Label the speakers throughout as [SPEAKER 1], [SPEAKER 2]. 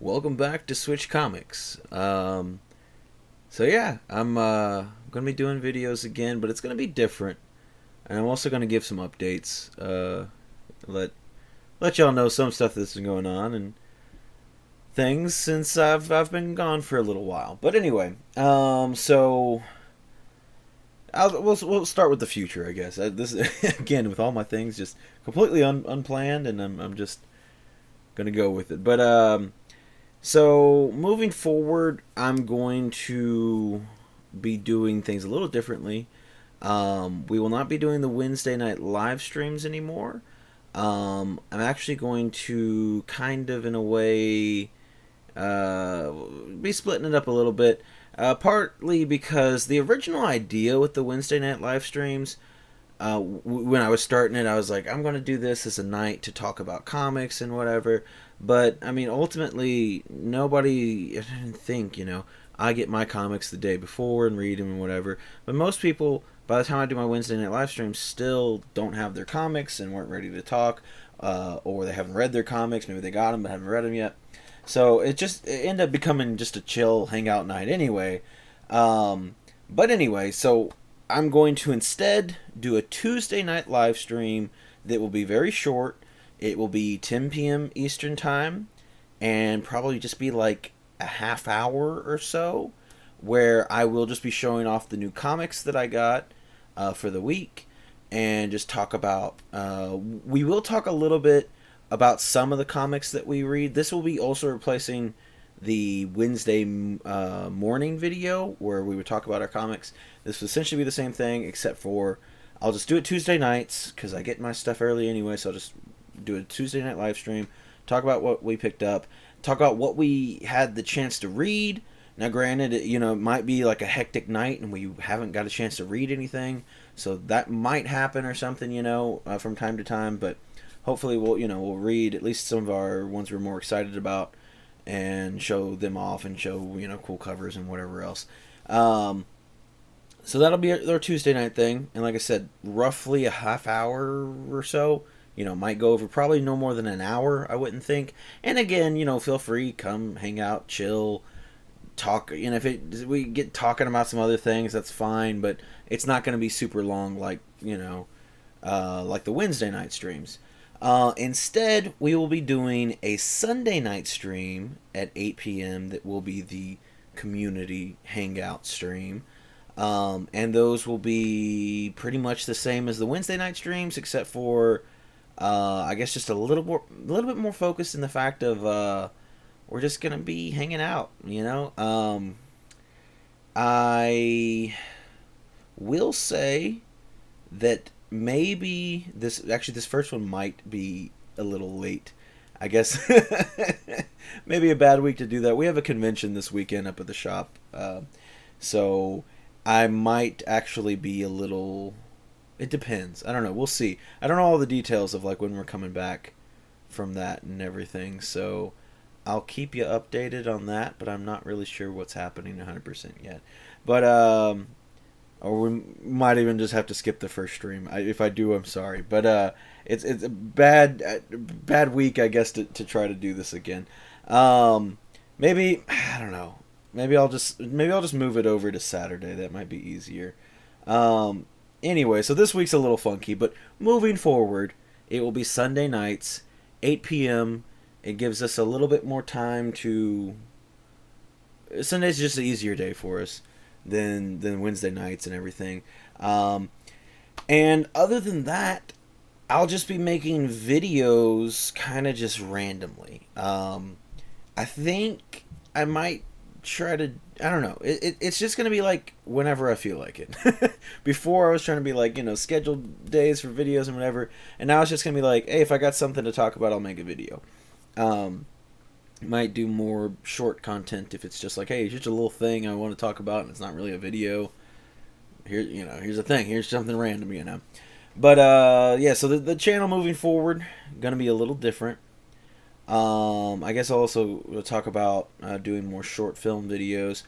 [SPEAKER 1] Welcome back to Switch Comics. So yeah, I'm gonna be doing videos again, but it's gonna be different, and I'm also gonna give some updates. Let y'all know some stuff that's been going on and things since I've been gone for a little while. But anyway, we'll start with the future, I guess. This again with all my things just completely unplanned, and I'm just gonna go with it. But So moving forward, I'm going to be doing things a little differently. We will not be doing the Wednesday night live streams anymore. I'm actually going to kind of, in a way, be splitting it up a little bit. Partly because the original idea with the Wednesday night live streams, when I was starting it, I was like, I'm going to do this as a night to talk about comics and whatever. But, I mean, ultimately, nobody, I didn't think, I get my comics the day before and read them and whatever. But most people, by the time I do my Wednesday night live stream, still don't have their comics and weren't ready to talk. Or they haven't read their comics. Maybe they got them but haven't read them yet. So it ended up becoming just a chill hangout night anyway. But anyway, so I'm going to instead do a Tuesday night live stream that will be very short. It will be 10 p.m. Eastern Time and probably just be like a half hour or so where I will just be showing off the new comics that I got for the week and just talk about. We will talk a little bit about some of the comics that we read. This will be also replacing the Wednesday morning video where we would talk about our comics. This will essentially be the same thing, except for I'll just do it Tuesday nights because I get my stuff early anyway, so I'll just do a Tuesday night live stream, talk about what we picked up, talk about what we had the chance to read. Now, granted, it might be like a hectic night and we haven't got a chance to read anything, so that might happen or something, from time to time, but hopefully we'll read at least some of our ones we're more excited about and show them off and show cool covers and whatever else. So that'll be our Tuesday night thing, and like I said, roughly a half hour or so. Might go over probably no more than an hour, I wouldn't think. And again, feel free, come hang out, chill, talk. If we get talking about some other things, that's fine, but it's not going to be super long like like the Wednesday night streams. Instead, we will be doing a Sunday night stream at 8 p.m. that will be the community hangout stream. And those will be pretty much the same as the Wednesday night streams, except for, I guess, just a little bit more focused in the fact of we're just gonna be hanging out. I will say that maybe this first one might be a little late. I guess maybe a bad week to do that. We have a convention this weekend up at the shop, so I might actually be a little. It depends. I don't know. We'll see. I don't know all the details of like when we're coming back from that and everything. So I'll keep you updated on that, but I'm not really sure what's happening 100% yet. But or we might even just have to skip the first stream. If I do, I'm sorry. But it's a bad week, I guess, to try to do this again. Maybe I don't know. Maybe I'll just move it over to Saturday. That might be easier. Anyway, so this week's a little funky, but moving forward, it will be Sunday nights, 8 p.m. It gives us a little bit more time to. Sunday's just an easier day for us than Wednesday nights and everything. And other than that, I'll just be making videos kind of just randomly. I think I might try to. I don't know. It's just gonna be like whenever I feel like it. Before I was trying to be like scheduled days for videos and whatever, and now it's just gonna be like, hey, if I got something to talk about, I'll make a video. Might do more short content if it's just like, hey, it's just a little thing I want to talk about and it's not really a video. Here's a thing. Here's something random. But yeah. So the channel moving forward gonna be a little different. I guess I'll also talk about doing more short film videos.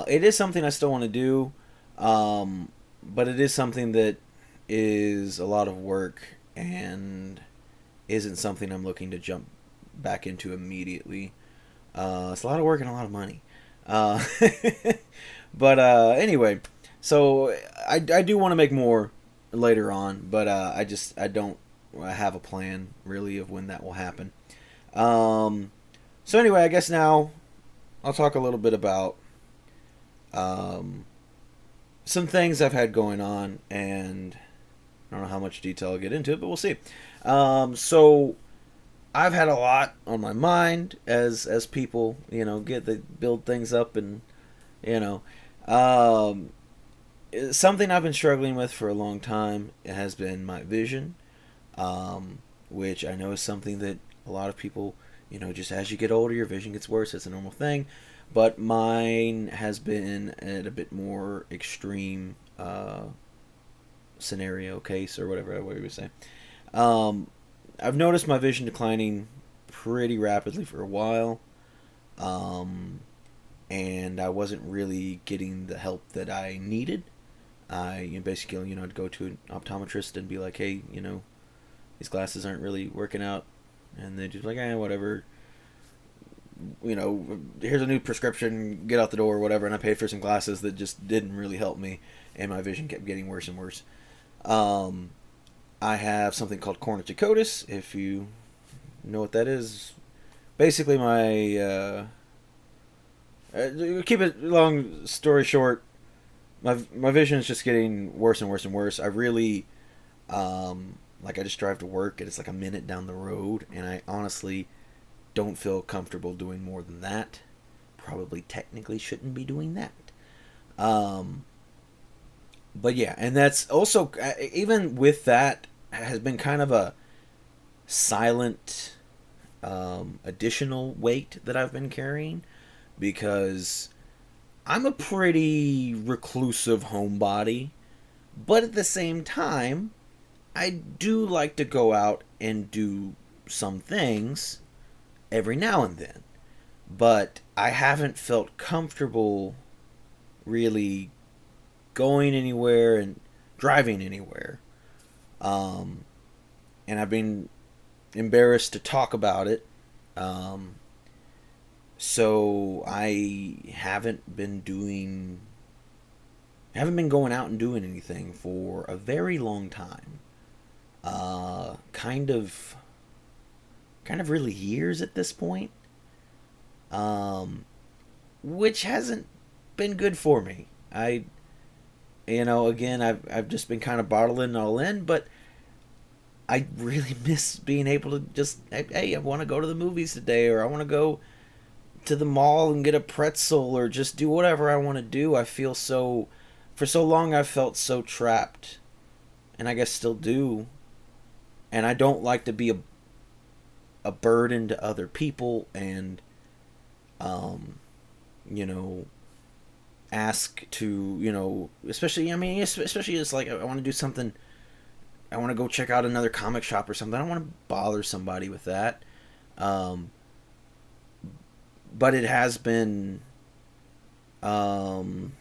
[SPEAKER 1] It is something I still want to do, but it is something that is a lot of work and isn't something I'm looking to jump back into immediately. It's a lot of work and a lot of money. Uh, but anyway, so I do want to make more later on, but I don't have a plan really of when that will happen. Um, so anyway, I guess now I'll talk a little bit about um, some things I've had going on, and I don't know how much detail I'll get into it, but we'll see. So I've had a lot on my mind as people, get the build things up, and you know, um, something I've been struggling with for a long time has been my vision, which I know is something that a lot of people, just as you get older, your vision gets worse. It's a normal thing, but mine has been at a bit more extreme scenario case or whatever you would say. Um, I've noticed my vision declining pretty rapidly for a while, um, and I wasn't really getting the help that I needed. Basically, I'd go to an optometrist and be like, hey, these glasses aren't really working out, and they'd just like, whatever. Here's a new prescription, get out the door, or whatever. And I paid for some glasses that just didn't really help me, and my vision kept getting worse and worse. Um, I have something called cornicotis. If you know what that is, basically keep it long story short, my vision is just getting worse and worse and worse. I really I just drive to work and it's like a minute down the road, and I honestly don't feel comfortable doing more than that. Probably technically shouldn't be doing that. Um, but yeah, and that's also even with that has been kind of a silent additional weight that I've been carrying, because I'm a pretty reclusive homebody, but at the same time, I do like to go out and do some things every now and then. But I haven't felt comfortable really going anywhere and driving anywhere. Um, and I've been embarrassed to talk about it. Um, so I haven't been going out and doing anything for a very long time. Kind of really years at this point. Um, which hasn't been good for me. Again, I've just been kind of bottling it all in, but I really miss being able to just, hey, I want to go to the movies today, or I want to go to the mall and get a pretzel, or just do whatever I want to do. For so long I've felt so trapped, and I guess still do, and I don't like to be a burden to other people, and um, you know, ask to, especially, especially it's like I want to do something. I want to go check out another comic shop or something. I don't want to bother somebody with that. Um, but it has been um,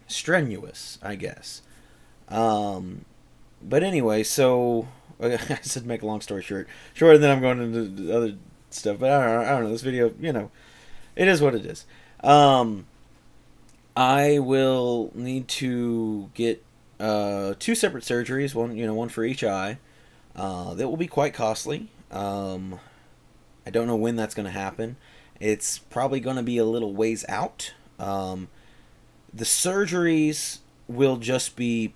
[SPEAKER 1] strenuous, I guess. Um, but anyway, so I said make a long story shorter than I'm going into the other stuff. But I don't know. This video, it is what it is. I will need to get two separate surgeries, one for each eye. That will be quite costly. I don't know when that's going to happen. It's probably going to be a little ways out. The surgeries will just be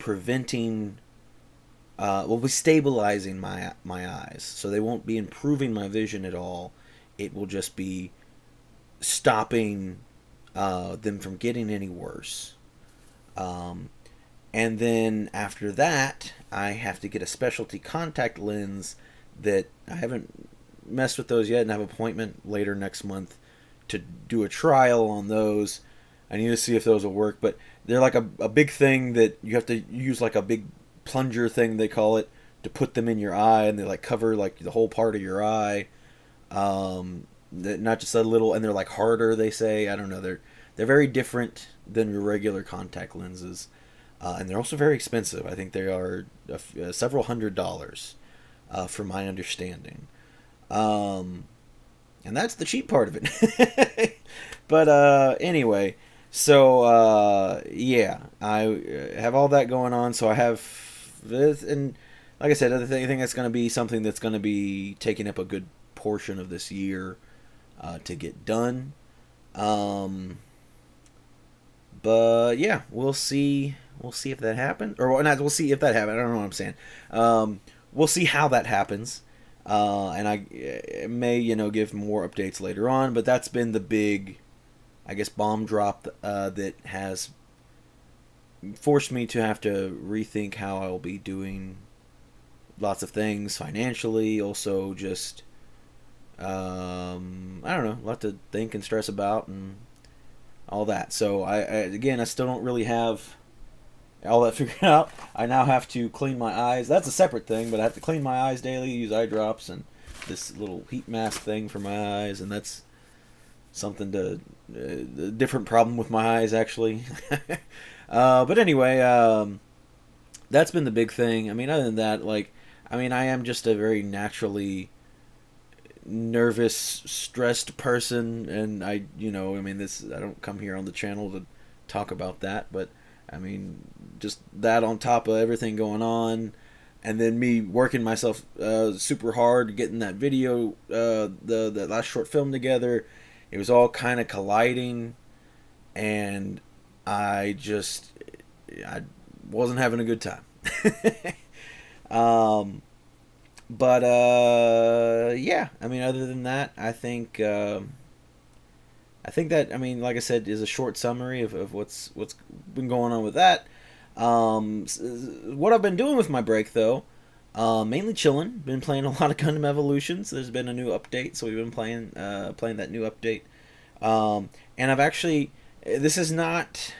[SPEAKER 1] will be stabilizing my eyes, so they won't be improving my vision at all. It will just be stopping them from getting any worse. And then after that, I have to get a specialty contact lens that I haven't messed with those yet, and I have an appointment later next month to do a trial on those. I need to see if those will work, but they're like a big thing that you have to use, like a big plunger thing, they call it, to put them in your eye, and they like cover like the whole part of your eye. Not just a little, and they're like harder, they say. I don't know. They're very different than your regular contact lenses. And they're also very expensive. I think they are several $100s, from my understanding. And that's the cheap part of it. But anyway, so yeah, I have all that going on. So I have this, and like I said, I think that's going to be something that's going to be taking up a good portion of this year to get done. Um, but yeah, we'll see. We'll see if that happens, or not. We'll see if that happens. I don't know what I'm saying. We'll see how that happens, and I may give more updates later on. But that's been the big, I guess, bomb drop that has forced me to have to rethink how I'll be doing lots of things financially. Also, just I don't know, a lot to think and stress about and all that. So I still don't really have all that figured out. I now have to clean my eyes. That's a separate thing, but I have to clean my eyes daily, use eye drops and this little heat mask thing for my eyes, and that's something to a different problem with my eyes actually. But anyway, that's been the big thing. I mean, other than that, I am just a very naturally nervous, stressed person, and I don't come here on the channel to talk about that, but I mean, just that on top of everything going on, and then me working myself super hard, getting that video, the last short film together, it was all kind of colliding, and I wasn't having a good time. But yeah, I mean, other than that, I think that, I mean, like I said, is a short summary of what's been going on with that. What I've been doing with my break, though, mainly chilling. Been playing a lot of Gundam Evolutions. There's been a new update, so we've been playing that new update. And I've actually, this is not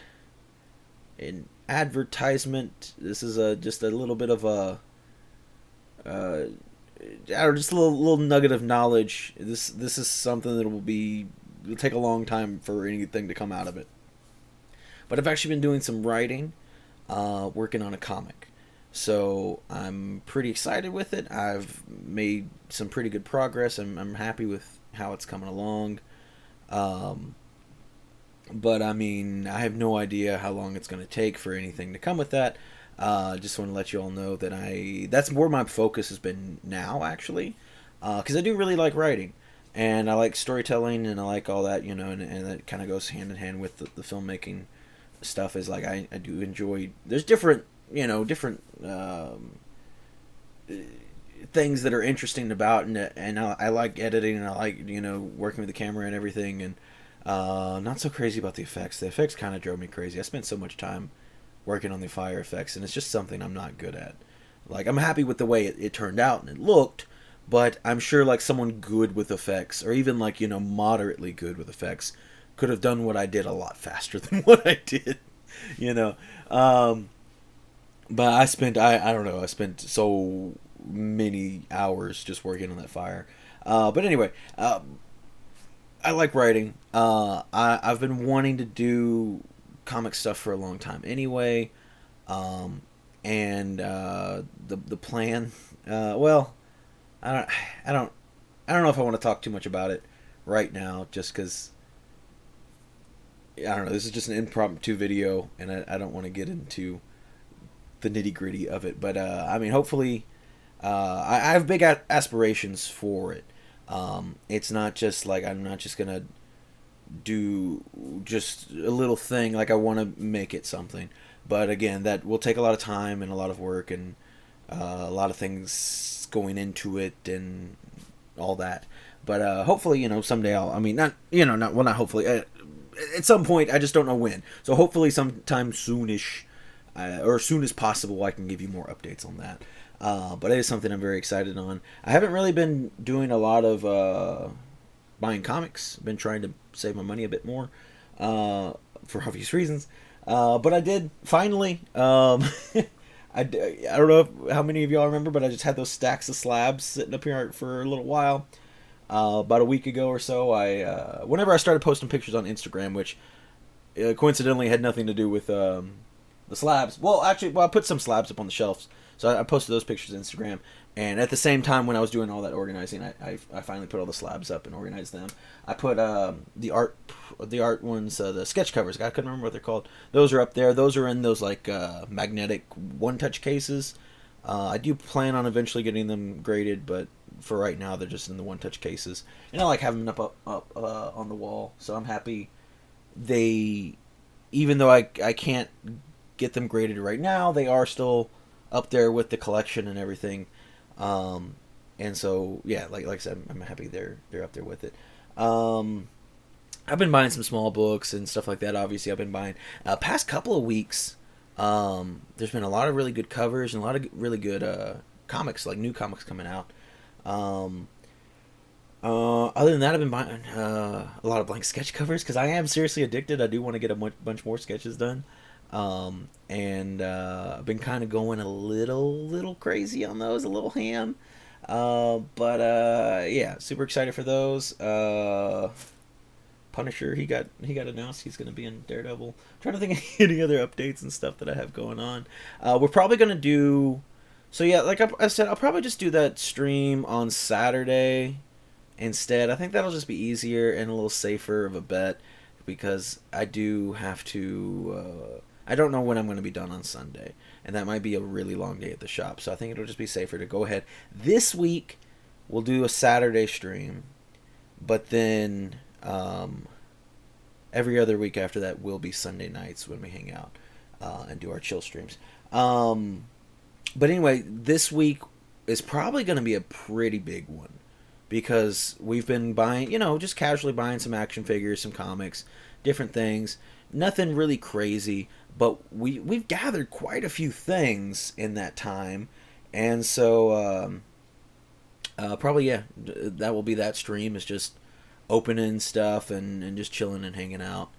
[SPEAKER 1] an advertisement. This is just a little bit of a just a little nugget of knowledge. This is something that will take a long time for anything to come out of it. But I've actually been doing some writing, working on a comic. So I'm pretty excited with it. I've made some pretty good progress. I'm happy with how it's coming along. But I mean, I have no idea how long it's going to take for anything to come with that. Just want to let you all know that that's where my focus has been now, actually. Because I do really like writing. And I like storytelling, and I like all that, and that kind of goes hand in hand with the filmmaking stuff. Is like, I do enjoy, there's different things that are interesting about, and I like editing, and I like, working with the camera and everything, and not so crazy about the effects. The effects kind of drove me crazy. I spent so much time working on the fire effects, and it's just something I'm not good at. Like, I'm happy with the way it turned out and it looked, but I'm sure like someone good with effects, or even like, moderately good with effects, could have done what I did a lot faster than what I did, but I don't know, I spent so many hours just working on that fire. But anyway, I like writing. I've been wanting to do comic stuff for a long time anyway, and the plan, well, I don't know if I want to talk too much about it right now, just because I don't know, this is just an impromptu video, and I don't want to get into the nitty gritty of it, but I mean, hopefully, I have big aspirations for it. It's not just like, I'm not just gonna do just a little thing. Like, I want to make it something, but again, that will take a lot of time and a lot of work, and a lot of things going into it and all that. But hopefully, someday I'll, I mean, not, not hopefully, at some point, I just don't know when. So hopefully sometime soonish, or as soon as possible, I can give you more updates on that. But it is something I'm very excited on. I haven't really been doing a lot of buying comics. Been trying to save my money a bit more, for obvious reasons. But I did finally. I don't know how many of y'all remember, but I just had those stacks of slabs sitting up here for a little while. About a week ago or so, whenever I started posting pictures on Instagram, which coincidentally had nothing to do with the slabs. Well, actually, I put some slabs up on the shelves So I posted those pictures on Instagram. And at the same time, when I was doing all that organizing, I finally put all the slabs up and organized them. I put the art ones, the sketch covers. I couldn't remember what they're called. Those are up there. Those are in those like magnetic one-touch cases. I do plan on eventually getting them graded, but for right now, they're just in the one-touch cases. And I like having them up on the wall. So I'm happy. Even though I can't get them graded right now, they are still up there with the collection and everything. And so yeah, like I said, I'm happy they're up there with it. I've been buying some small books and stuff like that. Obviously, I've been buying past couple of weeks. There's been a lot of really good covers and a lot of really good comics, like new comics coming out. Other than that, I've been buying a lot of blank sketch covers because I am seriously addicted. I do want to get a bunch more sketches done. And I've been kind of going a little crazy on those, a little ham. But yeah, super excited for those. Punisher, he got announced. He's going to be in Daredevil. I'm trying to think of any other updates and stuff that I have going on. We're probably going to do. So yeah, like I said, I'll probably just do that stream on Saturday instead. I think that'll just be easier and a little safer of a bet because I do have to. I don't know when I'm going to be done on Sunday, and that might be a really long day at the shop. So I think it'll just be safer to go ahead. This week, we'll do a Saturday stream, but then every other week after that will be Sunday nights when we hang out and do our chill streams. But anyway, this week is probably going to be a pretty big one because we've been buying, just casually buying some action figures, some comics, different things. Nothing really crazy, but we've gathered quite a few things in that time, and so probably that will be that stream is just opening stuff and just chilling and hanging out.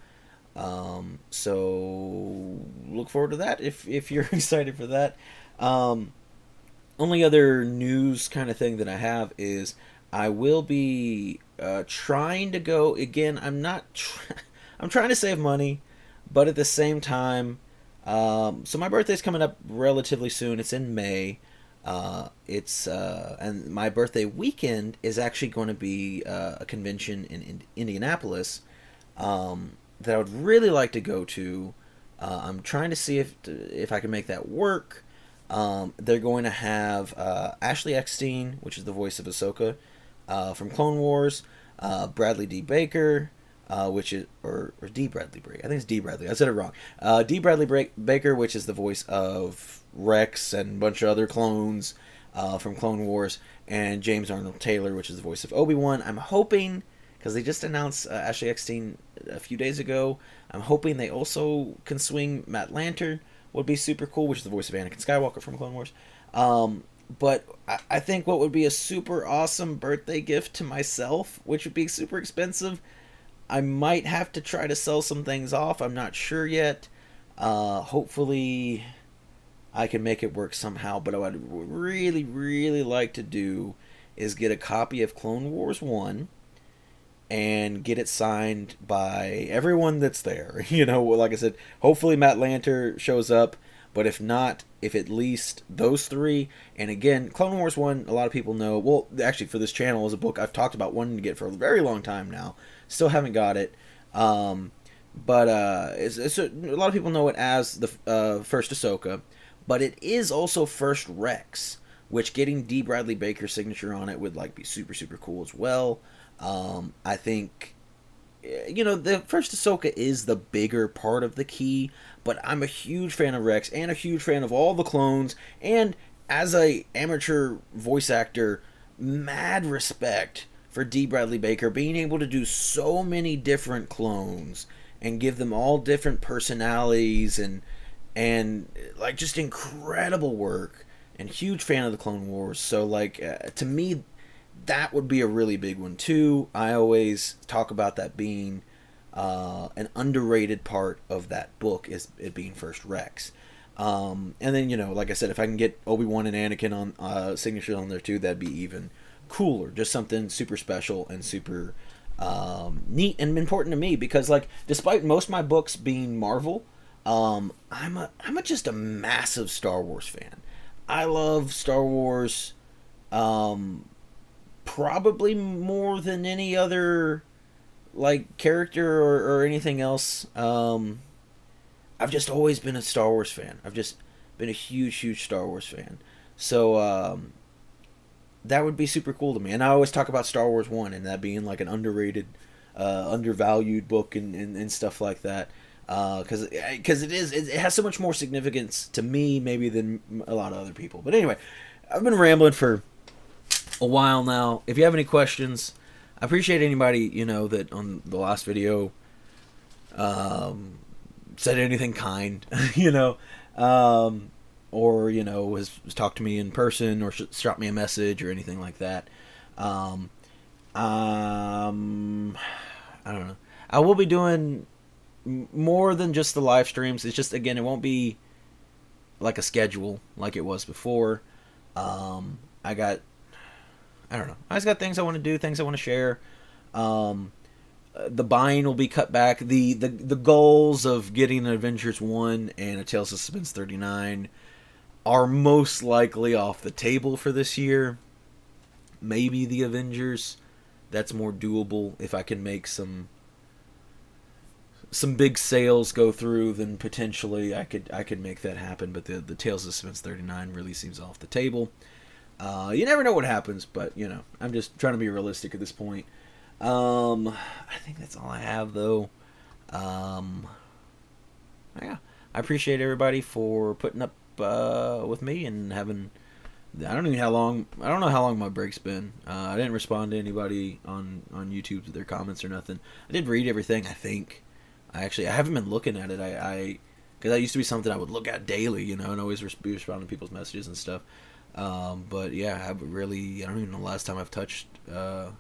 [SPEAKER 1] So look forward to that if you're excited for that. Only other news kind of thing that I have is I will be trying to go again. I'm trying to save money, but at the same time, so my birthday's coming up relatively soon. It's in May. And my birthday weekend is actually going to be a convention in Indianapolis that I would really like to go to. I'm trying to see if I can make that work. They're going to have Ashley Eckstein, which is the voice of Ahsoka from Clone Wars, Bradley D. Baker, which is or D. Bradley Baker. I think it's D. Bradley. I said it wrong. D. Bradley Baker, which is the voice of Rex and a bunch of other clones from Clone Wars, and James Arnold Taylor, which is the voice of Obi-Wan. I'm hoping, because they just announced Ashley Eckstein a few days ago, I'm hoping they also can swing Matt Lanter. Would be super cool, which is the voice of Anakin Skywalker from Clone Wars. But I think what would be a super awesome birthday gift to myself, which would be super expensive, I might have to try to sell some things off. I'm not sure yet. Hopefully I can make it work somehow. But what I'd really, really like to do is get a copy of Clone Wars 1 and get it signed by everyone that's there. Like I said, hopefully Matt Lanter shows up. But if not, if at least those three. And again, Clone Wars 1, a lot of people know. Well, actually, for this channel, is a book I've talked about wanting to get for a very long time now. Still haven't got it. But a lot of people know it as the first Ahsoka. But it is also first Rex, which getting D. Bradley Baker's signature on it would be super, super cool as well. I think, the first Ahsoka is the bigger part of the key, but I'm a huge fan of Rex and a huge fan of all the clones, and as a amateur voice actor, mad respect for D. Bradley Baker being able to do so many different clones and give them all different personalities and just incredible work, and huge fan of the Clone Wars. So to me, that would be a really big one too. I always talk about that being an underrated part of that book, is it being first Rex. And then, like I said, if I can get Obi-Wan and Anakin on signatures on there too, that'd be even cooler. Just something super special and super neat and important to me, because despite most of my books being Marvel, I'm just a massive Star Wars fan. I love Star Wars, um, probably more than any other like character or anything else. I've just always been a Star Wars fan. I've just been a huge Star Wars fan. So that would be super cool to me. And I always talk about Star Wars One and that being like an underrated, undervalued book and stuff like that. Because it has so much more significance to me maybe than a lot of other people. But anyway, I've been rambling for a while now. If you have any questions, I appreciate anybody that on the last video said anything kind, or has talked to me in person or shot me a message or anything like that. I don't know. I will be doing more than just the live streams. It's just, again, it won't be like a schedule like it was before. I don't know. I just got things I want to do, things I want to share. The buying will be cut back. The goals of getting an Avengers 1 and a Tales of Suspense 39 are most likely off the table for this year. Maybe the Avengers. That's more doable if I can make some big sales go through, then potentially I could make that happen. But the Tales of Suspense 39 really seems off the table. You never know what happens, but I'm just trying to be realistic at this point. I think that's all I have, though. Yeah, I appreciate everybody for putting up with me and having. I don't know how long my break's been. I didn't respond to anybody on YouTube to their comments or nothing. I did read everything, I think. I haven't been looking at it. Because that used to be something I would look at daily, and always be responding to people's messages and stuff. But yeah, I don't even know the last time I've touched the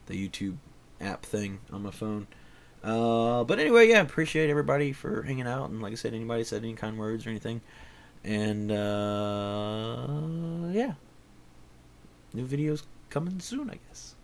[SPEAKER 1] YouTube app thing on my phone. But anyway, yeah, appreciate everybody for hanging out, and like I said, anybody said any kind words or anything. And yeah, new videos coming soon, I guess.